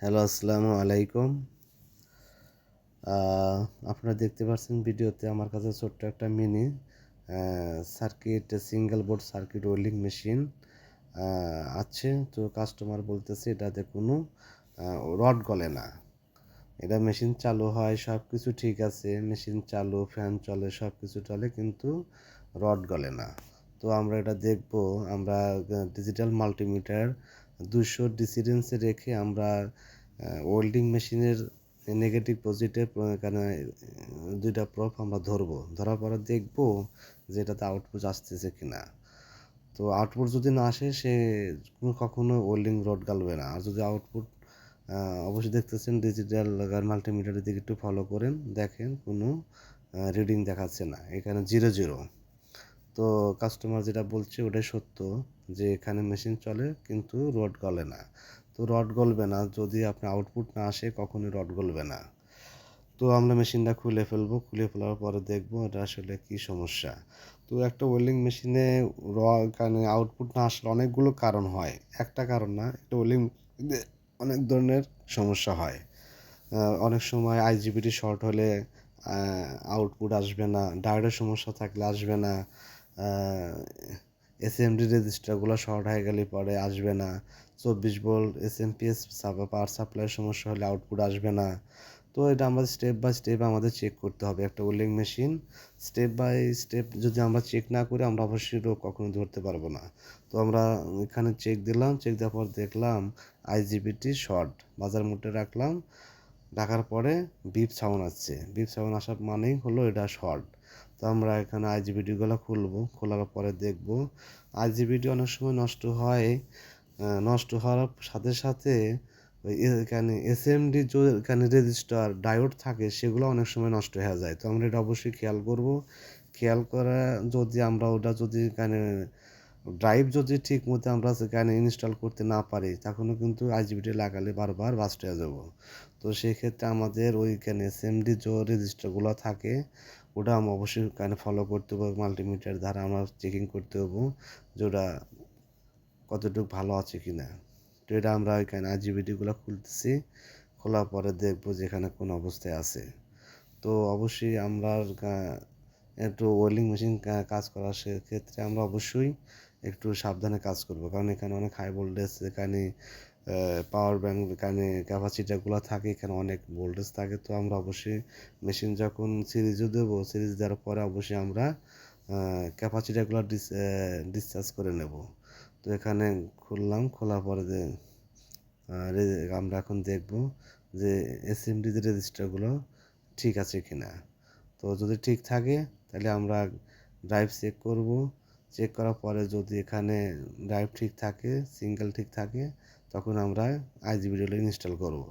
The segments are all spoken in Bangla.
হ্যালো, আসসালামু আলাইকুম। আপনারা দেখতে পাচ্ছেন ভিডিওতে আমার কাছে ছোট্ট একটা mini circuit single board circuit welding machine আছে। তো কাস্টমার বলতেছে এটাতে কোনো রড গলে না। এটা মেশিন চালু হয়, সব কিছু ঠিক আছে, মেশিন চালু, ফ্যান চলে, সব কিছু চলে, কিন্তু রড গলে না। তো আমরা এটা দেখব। আমরা ডিজিটাল মাল্টিমিটার 200 ডিসি রেঞ্জে রেখে আমরা ওয়েল্ডিং মেশিনের নেগেটিভ পজিটিভ এখানে দুইটা প্রোব আমরা ধরবো, ধরার পরে দেখব যে এটাতে আউটপুট আসতেছে কিনা। তো আউটপুট যদি না আসে, সে কখনো ওয়েল্ডিং রড গালবে না। আর যদি আউটপুট অবশ্যই দেখতেছেন ডিজিটাল মাল্টিমিটারের দিকে একটু ফলো করেন, দেখেন কোনো রিডিং দেখাচ্ছে না, এখানে 0 0। তো কাস্টমার যেটা বলছে ওটাই সত্য, যে এখানে মেশিন চলে কিন্তু রড গলে না। তো রড গলবে না যদি আপনার আউটপুট না আসে, কখনোই রড গলবে না। তো আমরা মেশিনটা খুলে ফেলবো, খুলে ফেলার পরে দেখবো এটা আসলে কি সমস্যা। তো একটা ওয়েল্ডিং মেশিনে কারণে আউটপুট না আসলে অনেকগুলো কারণ হয়, একটা কারণ না, একটা ওয়েল্ডিং অনেক ধরনের সমস্যা হয়। অনেক সময় আইজিবিটি শর্ট হলে আউটপুট আসবে না, ডায়োডের সমস্যা থাকলে আসবে না, এসএমডি রেজিস্টারগুলো শর্ট হয়ে গেলে পরে আসবে না, 24 ভোল্ট এসএমপিএস পাওয়ার সাপ্লাইয়ের সমস্যা হলে আউটপুট আসবে না। তো এটা আমরা স্টেপ বাই স্টেপ আমাদের চেক করতে হবে। একটা welding machine step by step যদি আমরা চেক না করি, আমরা অবশ্যই রোগ কখনো ধরতে পারবো না। তো আমরা এখানে চেক দিলাম, চেক দেওয়ার পর দেখলাম আইজিবিটি শর্ট, বাজার মোটে রাখলাম, রাখার পরে বিপ সাউন্ড আসছে, বিপ সাউন্ড আসার মানেই হলো এটা শর্ট। তো আমরা এখানে আইজিবিটিগুলো খুলবো, খোলার পরে দেখব আইজিবিটি অনেক সময় নষ্ট হয়। নষ্ট হওয়ার সাথে সাথে ওই এখানে এসএমডি যে এখানে রেজিস্টার ডায়োড থাকে, সেগুলো অনেক সময় নষ্ট হয়ে যায়। তো আমরা এটা অবশ্যই খেয়াল করব। খেয়াল করা, যদি আমরা ওটা যদি এখানে ড্রাইভ যদি ঠিক মতো আমরা সেখানে ইনস্টল করতে না পারি, তখনও কিন্তু আইজিবিটি লাগালে বারবার বাস্ট হয়ে যাব। তো সেক্ষেত্রে আমাদের ওইখানে এসএমডি যে রেজিস্টারগুলো থাকে, ওটা আমরা অবশ্যই এখানে ফলো করতে হবে, মাল্টিমিটার দ্বারা আমরা চেকিং করতে হবো যে ওটা কতটুকু ভালো আছে কি না। তো এটা আমরা ওইখানে আইজিবিটিগুলো খুলতেছি, খোলার পরে দেখবো যে এখানে কোন অবস্থায় আছে। তো অবশ্যই আমরা একটু ওয়েল্ডিং মেশিন কাজ করার ক্ষেত্রে আমরা অবশ্যই একটু সাবধানে কাজ করব, কারণ এখানে অনেক হাই ভোল্টেজ, এখানে পাওয়ার ব্যাংক, এখানে ক্যাপাসিটারগুলো থাকে, এখানে অনেক ভোল্টেজ থাকে। তো আমরা অবশ্যই মেশিন যখন সিরিজও দেবো, সিরিজ দেওয়ার পরে অবশ্যই আমরা ক্যাপাসিটারগুলো ডিসচার্জ করে নেব। তো এখানে খুললাম, খোলার পরে আমরা এখন দেখব যে এসএমডি যে রেজিস্টারগুলো ঠিক আছে কিনা। তো যদি ঠিক থাকে তাহলে আমরা ড্রাইভ চেক করব, চেক করার পরে যদি এখানে ড্রাইভ ঠিক থাকে, সিঙ্গেল ঠিক থাকে, তখন আমরা আইজিবিটিগুলো ইনস্টল করব।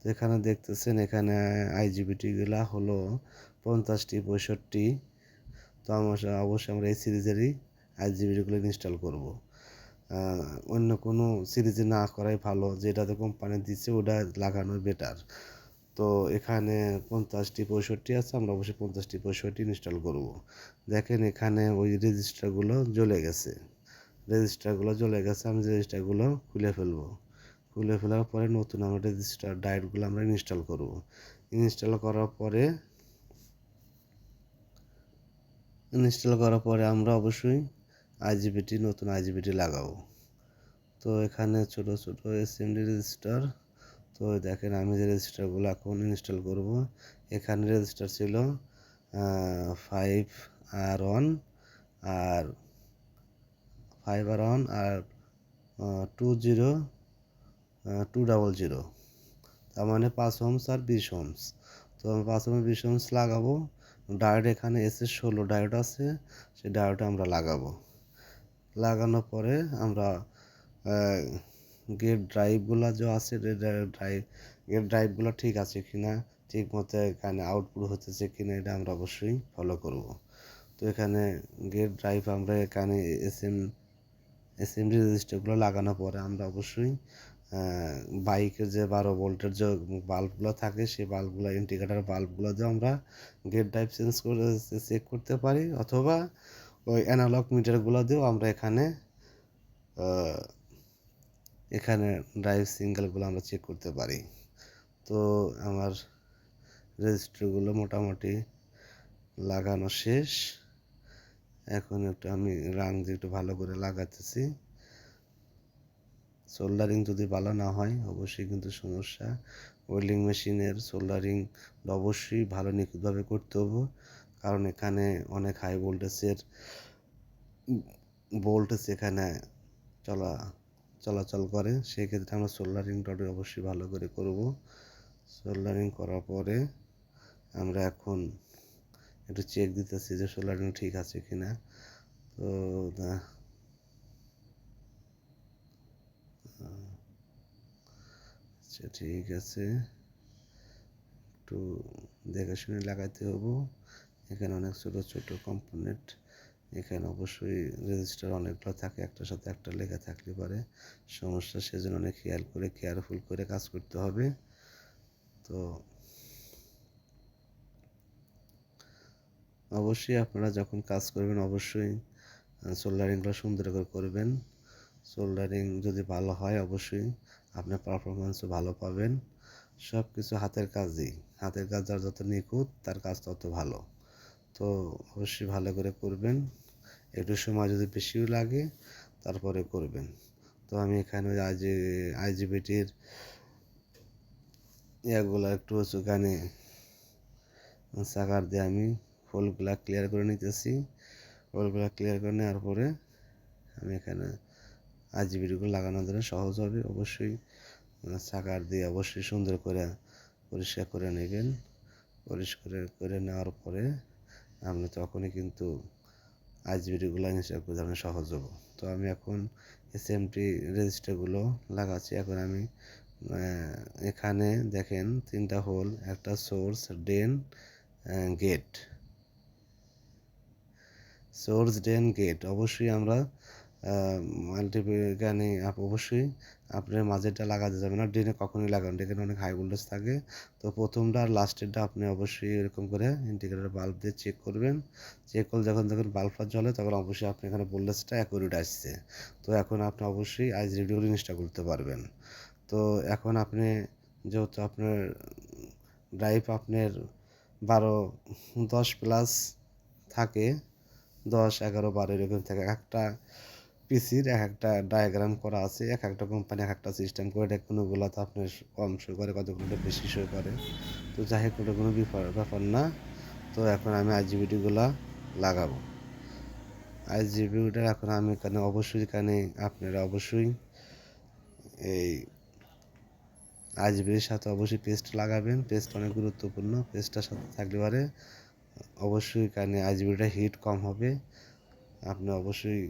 তো এখানে দেখতেছেন এখানে আইজিবিটিগুলো হলো 50টি 65। তো অবশ্যই আমরা এই সিরিজেরই আইজিবিটিগুলো ইনস্টল করব। অন্য কোনো সিরিজে না করাই ভালো, যেটাতে কোম্পানি দিচ্ছে ওটা লাগানোই বেটার। তো এখানে 50টি 65 আছে, আমরা অবশ্যই 50টি 65 ইনস্টল করব। দেখেন এখানে ওই রেজিস্টারগুলো জ্বলে গেছে, রেজিস্টারগুলো জ্বলে গেছে, আমি রেজিস্টারগুলো খুলে ফেলবো। খুলে ফেলার পরে নতুন আমরা রেজিস্টার ডায়োডগুলো আমরা ইনস্টল করব। ইনস্টল করার পরে আমরা অবশ্যই নতুন আইজিবিটি লাগাবো। তো এখানে ছোট ছোট এসএমডি রেজিস্টার। তো দেখেন আমি যে রেজিস্টারগুলো এখন ইনস্টল করব, এখানে রেজিস্টার ছিল 5R1 আর 5R1 আর 20200, তার মানে 5 ওহমস আর 20 ওহমস। তো আমি 5 ওহম 20 ওহমস লাগাবো। ডায়োড এখানে SS16 ডায়োড আছে, সেই ডায়োডটা আমরা লাগাবো। লাগানোর পরে আমরা গেট ড্রাইভগুলো যে আছে, গেট ড্রাইভগুলো ঠিক আছে কিনা, ঠিক মতো এখানে আউটপুট হতেছে কিনা, এটা আমরা অবশ্যই ফলো করব। তো এখানে গেট ড্রাইভ আমরা এখানে এসএমডি রেজিস্টারগুলো লাগানোর পরে আমরা অবশ্যই বাইকের যে 12 ভোল্টের যে বাল্বগুলো থাকে, সেই বাল্বগুলো, ইন্ডিকেটার বাল্বগুলো দিয়ে আমরা গেট ড্রাইভ চেঞ্জ করে চেক করতে পারি, অথবা ওই অ্যানালগ মিটারগুলো দিয়েও আমরা এখানে এখানে ড্রাইভ সিঙ্গেলগুলো আমরা চেক করতে পারি। তো আমার রেজিস্টারগুলো মোটামুটি লাগানো শেষ। এখন একটু আমি রাং দিয়ে একটু ভালো করে লাগাতেছি। সোল্ডারিং যদি ভালো না হয় অবশ্যই কিন্তু সমস্যা। ওয়েল্ডিং মেশিনের সোল্ডারিং অবশ্যই ভালো নিখুঁতভাবে করতে হবে, কারণ এখানে অনেক হাই ভোল্টেজের ভোল্টেজ এখানে চলাচল করে। সেক্ষেত্রে আমরা সোল্ডারিংটা অবশ্যই ভালো করে করব। সোল্ডারিং করার পরে আমরা এখন একটু চেক দিতেছি যে সোল্ডারিং ঠিক আছে কিনা। তো আচ্ছা, ঠিক আছে, একটু দেখে শুনে লাগাইতে হবো। এখানে অনেক ছোট ছোট কম্পোনেন্ট, এখানে অবশ্যই রেজিস্টার অনেকগুলো থাকে, একটার সাথে একটা লেখা থাকলে পারে সমস্যা, সেজন্য অনেক খেয়াল করে কেয়ারফুল করে কাজ করতে হবে। তো অবশ্যই আপনারা যখন কাজ করবেন অবশ্যই সোল্ডারিংগুলো সুন্দর করে করবেন। সোল্ডারিং যদি ভালো হয় অবশ্যই আপনার পারফরমেন্সও ভালো পাবেন। সব কিছু হাতের কাজই, হাতের কাজ যার যত নিখুঁত তার কাজ তত ভালো। তো অবশ্যই ভালো করে করবেন, একটু সময় যদি বেশিও লাগে তারপরে করবেন। তো আমি এখানে আইজিবিটির ইয়াগুলো একটু উঁচুখানে চাকার দিয়ে আমি হোলগুলা ক্লিয়ার করে নিতেছি। হোলগুলা ক্লিয়ার করে নেওয়ার পরে আমি এখানে আইজিবিটিগুলো লাগানোর জন্য সহজ হবে। অবশ্যই চাকার দিয়ে অবশ্যই সুন্দর করে পরিষ্কার করে নেবেন। পরিষ্কার করে নেওয়ার পরে আপনি তখনই কিন্তু আইজিবিটিগুলো ইনস্টল করতে আপনার সহজ হবে। তো আমি এখন এসএমটি রেজিস্টারগুলো লাগাচ্ছি। এখন আমি এখানে দেখেন 3টা হোল, একটা source, drain, gate. Source, drain, gate অবশ্যই আমরা মাল্টিপ্যানে অবশ্যই আপনার মাঝেরটা লাগাতে যাবে না, ড্রেনে কখনোই লাগান, ড্রেনে অনেক হাই ভোল্টেজ থাকে। তো প্রথমটা আর লাস্টেরটা আপনি অবশ্যই এরকম করে ইন্ডিকেটর বাল্ব দিয়ে চেক করবেন। চেক করলে যখন বাল্বটা জ্বলে তখন অবশ্যই আপনি এখানে ভোল্টেজটা অ্যাকুরেট আসছে। তো এখন আপনি অবশ্যই আইজিবিটিগুলো ইনস্টল করতে পারবেন। তো এখন আপনি যেহেতু আপনার ড্রাইভ আপনার 10+ থাকে, 10, 11, 12 এরকম থাকে। একটা পিসির এক একটা ডায়াগ্রাম করা আছে, এক একটা কোম্পানি এক একটা সিস্টেম করে দেয়, কোনোগুলোতে আপনার কম শো করে, কতগুলো বেশি শো করে। তো যাই হোক, ওটা কোনো ব্যাপার না। তো এখন আমি আইজিবিটিগুলো লাগাবো। আইজিবিটার এখন আমি এখানে অবশ্যই আপনারা অবশ্যই এই আইজিবির সাথে অবশ্যই পেস্ট লাগাবেন। পেস্ট অনেক গুরুত্বপূর্ণ, পেস্টটার সাথে থাকলে পারে অবশ্যই এখানে আইজিবিটা হিট কম হবে। আপনি অবশ্যই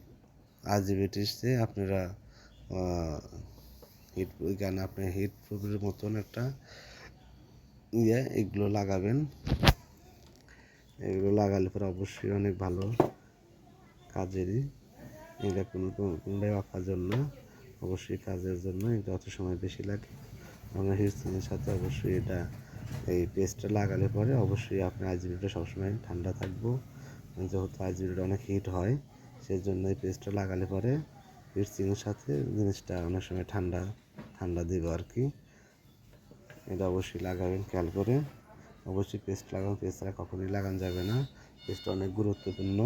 আইজিবিটিতে আপনারা এখানে আপনি হিট প্রুফের মতন একটা এগুলো লাগাবেন। এগুলো লাগালে পরে অবশ্যই অনেক ভালো কাজেরই। এটা কোনোটাই অকাজের না, অবশ্যই কাজের জন্য। এটা অত সময় বেশি লাগে। আমরা হিটসিংয়ের সাথে অবশ্যই এই পেস্টটা লাগালে পরে অবশ্যই আপনার আইজিবিটা সবসময় ঠান্ডা থাকবো। যেহেতু আইজিবিটা অনেক হিট হয়, সেই জন্য এই পেস্টটা লাগালে পরে হিটসিংয়ের সাথে জিনিসটা অনেক সময় ঠান্ডা দেবে আর কি। এটা অবশ্যই লাগাবেন খেয়াল করে। অবশ্যই পেস্ট লাগাবেন, পেস্ট ছাড়া কখনোই লাগানো যাবে না। পেস্ট অনেক গুরুত্বপূর্ণ।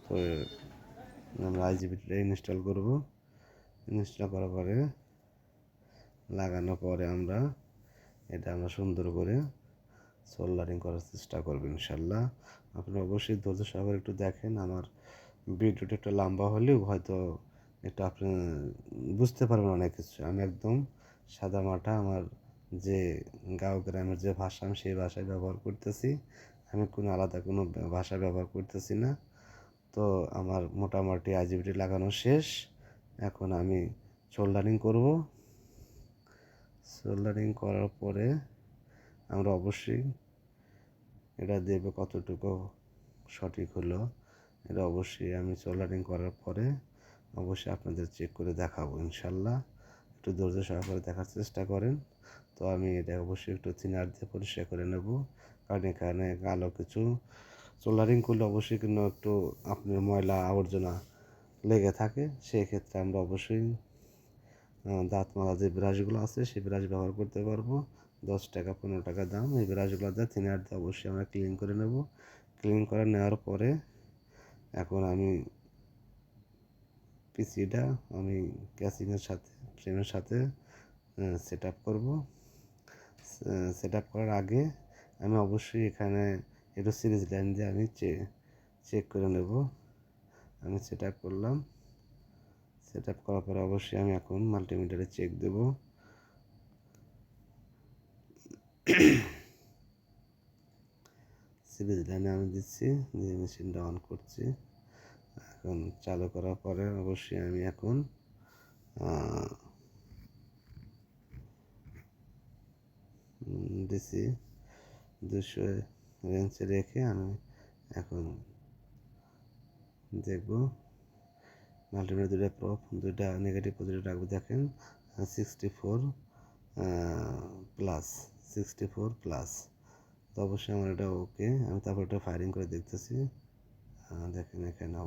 তো আমরা আইজিবিটা ইনস্টল করব। ইনস্টল করার পরে লাগানোর পরে আমরা সুন্দর করে সোল্ডারিং করার চেষ্টা করবেন ইনশাল্লাহ। আপনি অবশ্যই ধৈর্য সহকারে একটু দেখেন। আমার ভিডিওটা একটু লম্বা হলেও হয়তো একটু আপনি বুঝতে পারবেন অনেক কিছু। আমি একদম সাদা মাটা আমার যে গাঁও গ্রামের যে ভাষা, আমি সেই ভাষায় ব্যবহার করতেছি। আমি আলাদা কোনো ভাষা ব্যবহার করতেছি না। তো আমার মোটামুটি আইজিবিটি লাগানো শেষ। এখন আমি সোল্ডারিং করব। সোল্ডারিং করার পরে আমরা অবশ্যই এটা দেবে কতটুকু সঠিক হলো, এটা অবশ্যই আমি সোল্ডারিং করার পরে অবশ্যই আপনাদের চেক করে দেখাবো ইনশাল্লাহ। একটু ধৈর্য সহকারে দেখার চেষ্টা করেন। তো আমি এটা অবশ্যই একটু থিনার দিয়ে পরিষ্কার করে নেব, কারণ এখানে কালো কিছু সোল্ডারিং করলে অবশ্যই কিন্তু একটু আপনার ময়লা আবর্জনা লেগে থাকে। সেই ক্ষেত্রে আমরা অবশ্যই দাঁত মাজা যে ব্রাশগুলো আছে সেই ব্রাশ ব্যবহার করতে পারবো। 10 টাকা 15 টাকা দাম। এই ব্রাশগুলো দিয়ে থিনার দিয়ে অবশ্যই আমরা ক্লিন করে নেব। ক্লিন করে নেওয়ার পরে এখন আমি পিসিটা আমি ক্যাসিংয়ের সাথে ফ্রেমের সাথে সেট আপ করবো। সেট আপ করার আগে আমি অবশ্যই এখানে একটু সিরিজ লাইন দিয়ে আমি চেক করে নেব। আমি সেট আপ করলাম। সেট আপ করার পরে অবশ্যই আমি এখন মাল্টিমিটারে চেক দেব। সিরিজ লাইনে আমি দিচ্ছি, দিয়ে মেশিনটা অন করছি। এখন চালু করার পরে অবশ্যই আমি এখন দিছি 200 রেঞ্জে রেখে আমি এখন দেখব মাল্টিমিটার দুটো প্রপ দুটা নেগেটিভ পজিটিভ রাখবো। দেখেন 64 প্লাস 64 প্লাস। তো অবশ্যই আমার এটা ওকে। আমি তারপর এটা ফায়ারিং করে দেখতেছি। দেখেন এখানে